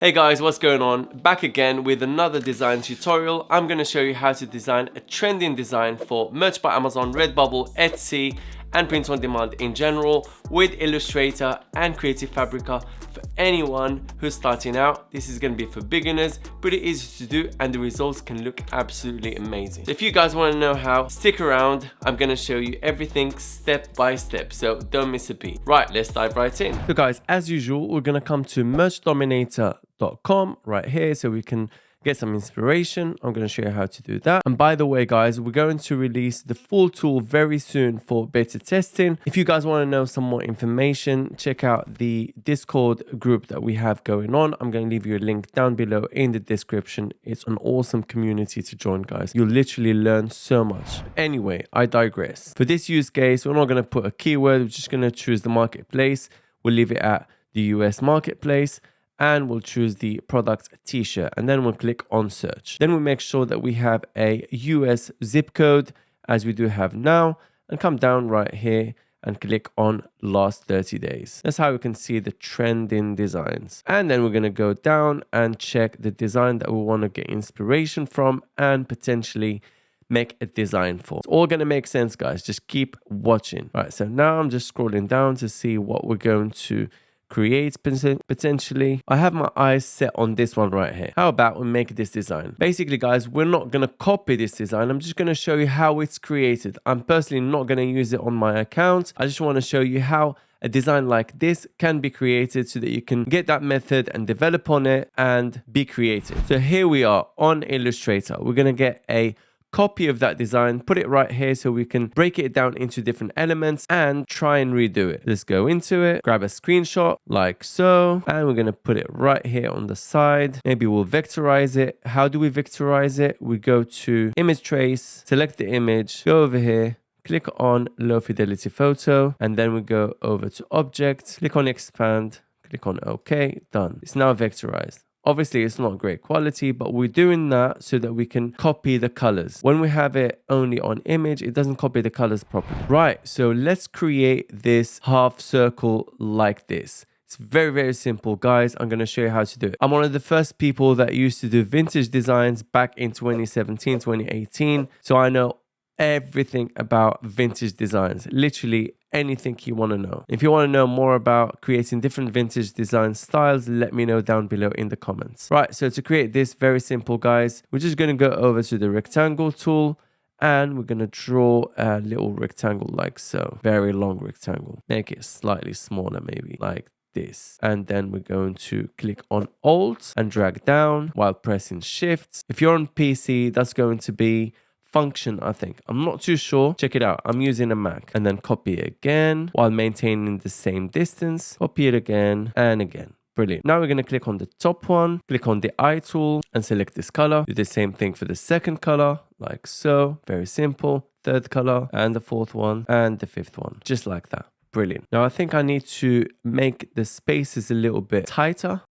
Hey guys, what's going on? Back again with another design tutorial. I'm going to show you how to design a trending design for merch by Amazon, Redbubble, Etsy, and print on demand in general with Illustrator and Creative Fabrica for anyone who's starting out. This is going to be for beginners, pretty easy to do, and the results can look absolutely amazing. So if you guys want to know how, stick around. I'm going to show you everything step by step, so don't miss a beat. Right, let's dive right in. So guys, as usual, we're going to come to merchdominator.com right here so we can get some inspiration. I'm going to show you how to do that. And by the way, guys, we're going to release the full tool very soon for beta testing. If you guys want to know some more information, check out the Discord group that we have going on. I'm going to leave you a link down below in the description. It's an awesome community to join, guys. You'll literally learn so much. Anyway, I digress. For this use case, we're not going to put a keyword. We're just going to choose the marketplace. We'll leave it at the US marketplace. And we'll choose the product t-shirt, and then we'll click on search. Then we make sure that we have a US zip code as we do have now, and come down right here and click on last 30 days. That's how we can see the trending designs. And then we're going to go down and check the design that we want to get inspiration from and potentially make a design for. It's all going to make sense, guys. Just keep watching. All right, so now I'm just scrolling down to see what we're going to create potentially. I have my eyes set on this one right here. How about we make this design? Basically, guys, we're not going to copy this design. I'm just going to show you how it's created. I'm personally not going to use it on my account. I just want to show you how a design like this can be created so that you can get that method and develop on it and be creative. So here we are on Illustrator. We're going to get a copy of that design, put it right here so we can break it down into different elements and try and redo it. Let's go into it, grab a screenshot like so, and we're going to put it right here on the side. Maybe we'll vectorize it. How do we vectorize it? We go to image trace, select the image, go over here, click on low fidelity photo, and then we go over to object, click on expand, click on OK, done. It's now vectorized. Obviously, it's not great quality, but we're doing that so that we can copy the colors. When we have it only on image, it doesn't copy the colors properly. Right, so let's create this half circle like this. It's very, very simple, guys. I'm going to show you how to do it. I'm one of the first people that used to do vintage designs back in 2017, 2018. So I know everything about vintage designs, literally anything you want to know. If you want to know more about creating different vintage design styles, let me know down below in the comments. Right, so to create this, very simple, guys, we're just going to go over to the rectangle tool and we're going to draw a little rectangle like so. Very long rectangle. Make it slightly smaller, maybe like this. And then we're going to click on Alt and drag down while pressing Shift. If you're on PC, that's going to be function, I think. I'm not too sure. Check it out. I'm using a Mac. And then copy it again while maintaining the same distance. Copy it again and again. Brilliant. Now we're going to click on the top one, click on the eye tool and select this color. Do the same thing for the second color, like so. Very simple. Third color and the fourth one and the fifth one. Just like that. Brilliant. Now I think I need to make the spaces a little bit tighter.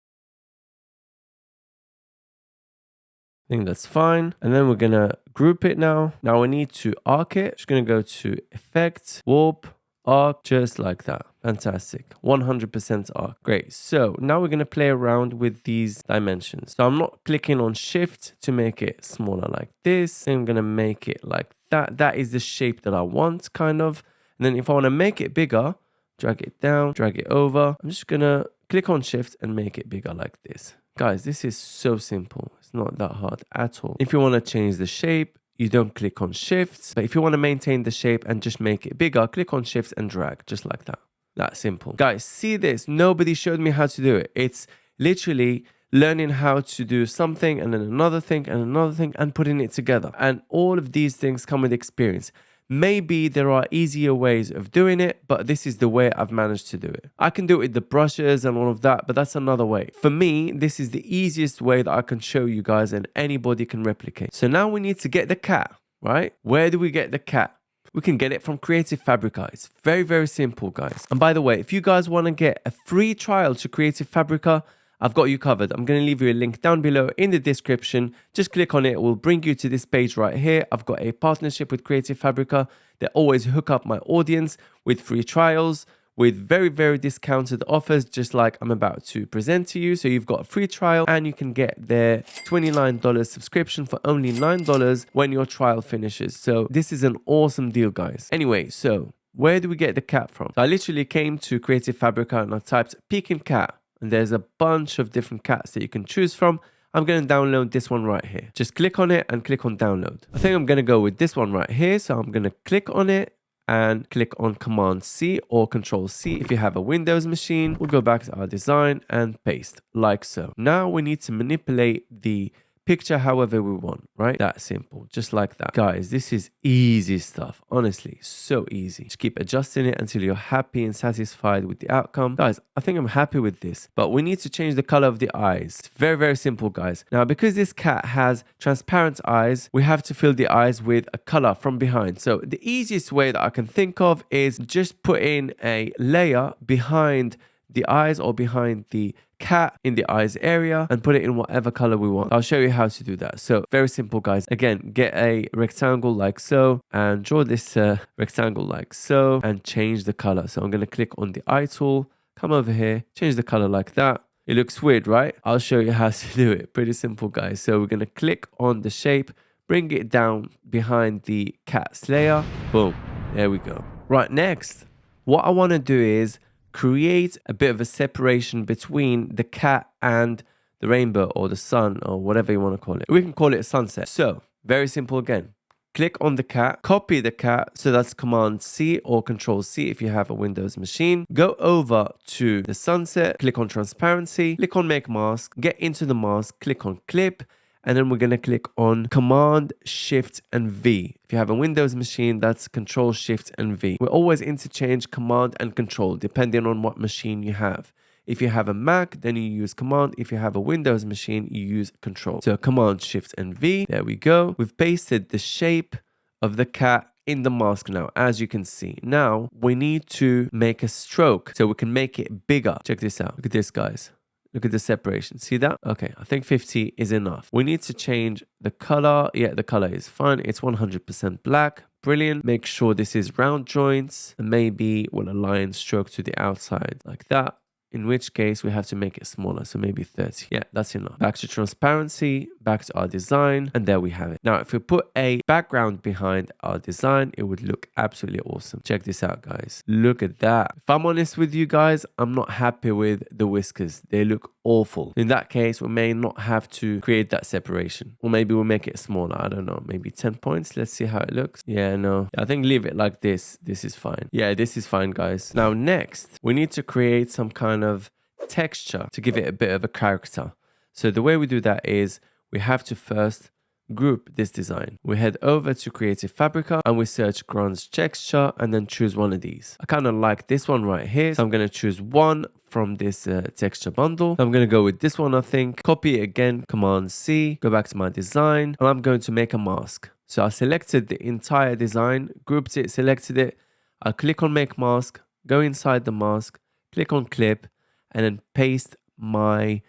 I think that's fine. And then we're going to group it now. Now we need to arc it. Just going to go to Effect, Warp, Arc, just like that. Fantastic. 100% arc. Great. So now we're going to play around with these dimensions. So I'm not clicking on Shift to make it smaller like this. I'm going to make it like that. That is the shape that I want, kind of. And then if I want to make it bigger, drag it down, drag it over. I'm just going to click on Shift and make it bigger like this. Guys, this is so simple. It's not that hard at all. If you want to change the shape, you don't click on Shift. But if you want to maintain the shape and just make it bigger, click on Shift and drag, just like that. That simple. Guys, see this? Nobody showed me how to do it. It's literally learning how to do something and then another thing and another thing and putting it together. And all of these things come with experience. Maybe there are easier ways of doing it, but this is the way I've managed to do it. I can do it with the brushes and all of that, but that's another way. For me, this is the easiest way that I can show you guys and anybody can replicate. So now we need to get the cat, right? Where do we get the cat? We can get it from Creative Fabrica. It's very, very simple, guys. And by the way, if you guys want to get a free trial to Creative Fabrica, I've got you covered. I'm going to leave you a link down below in the description. Just click on it. It will bring you to this page right here. I've got a partnership with Creative Fabrica. They always hook up my audience with free trials, with very, very discounted offers, just like I'm about to present to you. So you've got a free trial and you can get their $29 subscription for only $9 when your trial finishes. So this is an awesome deal, guys. Anyway, so where do we get the cat from? So I literally came to Creative Fabrica and I typed Peking cat, and there's a bunch of different cats that you can choose from. I'm going to download this one right here. Just click on it and click on download. I think I'm going to go with this one right here. So I'm going to click on it and click on Command C or Control C if you have a Windows machine. We'll go back to our design and paste like so. Now we need to manipulate the picture however we want, right? That simple, just like that. Guys, this is easy stuff. Honestly, so easy. Just keep adjusting it until you're happy and satisfied with the outcome. Guys, I think I'm happy with this, but we need to change the color of the eyes. It's very, very simple, guys. Now, because this cat has transparent eyes, we have to fill the eyes with a color from behind. So the easiest way that I can think of is just put in a layer behind the eyes or behind the cat in the eyes area and put it in whatever color we want. I'll show you how to do that. So very simple, guys. Again, get a rectangle like so and draw this rectangle like so and change the color. So I'm going to click on the eye tool, come over here, change the color like that. It looks weird, right? I'll show you how to do it. Pretty simple, guys. So we're going to click on the shape, bring it down behind the cat's layer. Boom. There we go. Right, next, what I want to do is create a bit of a separation between the cat and the rainbow or the sun or whatever you want to call it. We can call it a sunset. So very simple again. Click on the cat, copy the cat. So that's Command C or Control C if you have a Windows machine. Go over to the sunset, click on transparency, click on make mask, get into the mask, click on clip. And then we're going to click on Command, Shift, and V. If you have a Windows machine, that's Control, Shift, and V. We always interchange Command and Control, depending on what machine you have. If you have a Mac, then you use Command. If you have a Windows machine, you use Control. So Command, Shift, and V. There we go. We've pasted the shape of the cat in the mask now, as you can see. Now, we need to make a stroke so we can make it bigger. Check this out. Look at this, guys. Look at the separation. See that? Okay, I think 50 is enough. We need to change the color. Yeah, the color is fine. It's 100% black. Brilliant. Make sure this is round joints. And maybe we'll align stroke to the outside like that. In which case we have to make it smaller. So maybe 30. Yeah, that's enough. Back to transparency, back to our design. And there we have it. Now, if we put a background behind our design, it would look absolutely awesome. Check this out, guys. Look at that. If I'm honest with you guys, I'm not happy with the whiskers. They look awful. In that case, we may not have to create that separation. Or maybe we'll make it smaller. I don't know. Maybe 10 points. Let's see how it looks. Yeah, no. I think leave it like this. This is fine. Yeah, this is fine, guys. Now, next, we need to create some kind of texture to give it a bit of a character. So the way we do that is we have to first group this design. We head over to Creative Fabrica and we search grunge texture and then choose one of these. I kind of like this one right here. So I'm going to choose one from this texture bundle. I'm going to go with this one, I think. Copy it again, Command C, go back to my design, and I'm going to make a mask. So I selected the entire design, grouped it, selected it. I'll click on make mask, go inside the mask, click on clip, and then paste my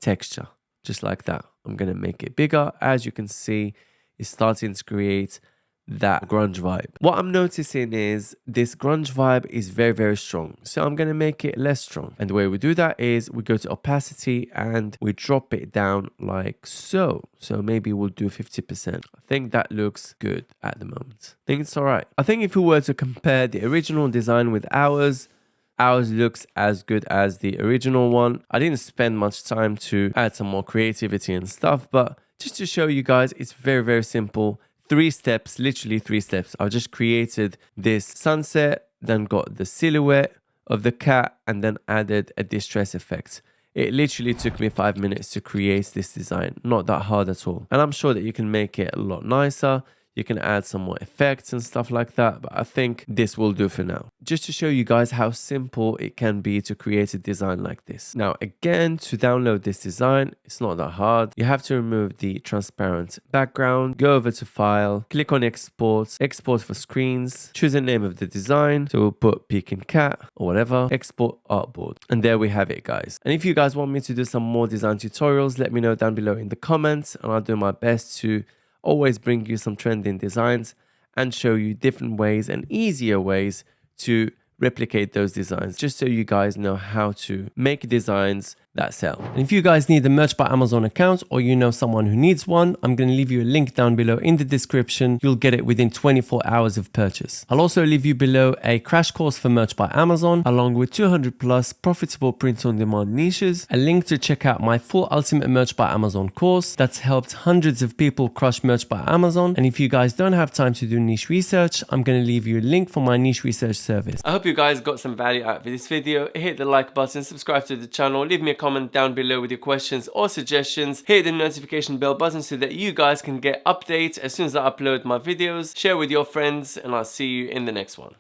texture just like that. I'm going to make it bigger. As you can see, it's starting to create that grunge vibe. What I'm noticing is this grunge vibe is very, very strong. So I'm going to make it less strong. And the way we do that is we go to opacity and we drop it down like so. So maybe we'll do 50%. I think that looks good at the moment. I think it's all right. I think if we were to compare the original design with ours looks as good as the original one. I didn't spend much time to add some more creativity and stuff, but just to show you guys, it's very, very simple. 3 steps, literally 3 steps. I just created this sunset, then got the silhouette of the cat, and then added a distress effect. It literally took me 5 minutes to create this design. Not that hard at all. And I'm sure that you can make it a lot nicer. You can add some more effects and stuff like that, but I think this will do for now. Just to show you guys how simple it can be to create a design like this. Now, again, to download this design, it's not that hard. You have to remove the transparent background, go over to File, click on Export, Export for Screens, choose the name of the design. So we'll put Peking Cat or whatever, Export Artboard. And there we have it, guys. And if you guys want me to do some more design tutorials, let me know down below in the comments, and I'll do my best to always bring you some trending designs and show you different ways and easier ways to replicate those designs, just so you guys know how to make designs that sell. And if you guys need a Merch by Amazon account, or you know someone who needs one, I'm going to leave you a link down below in the description. You'll get it within 24 hours of purchase. I'll also leave you below a crash course for Merch by Amazon, along with 200 plus profitable print-on-demand niches, a link to check out my full Ultimate Merch by Amazon course that's helped hundreds of people crush Merch by Amazon. And if you guys don't have time to do niche research, I'm going to leave you a link for my niche research service. I hope you guys got some value out of this video. Hit the like button, subscribe to the channel, leave me a comment down below with your questions or suggestions. Hit the notification bell button so that you guys can get updates as soon as I upload my videos. Share with your friends, and I'll see you in the next one.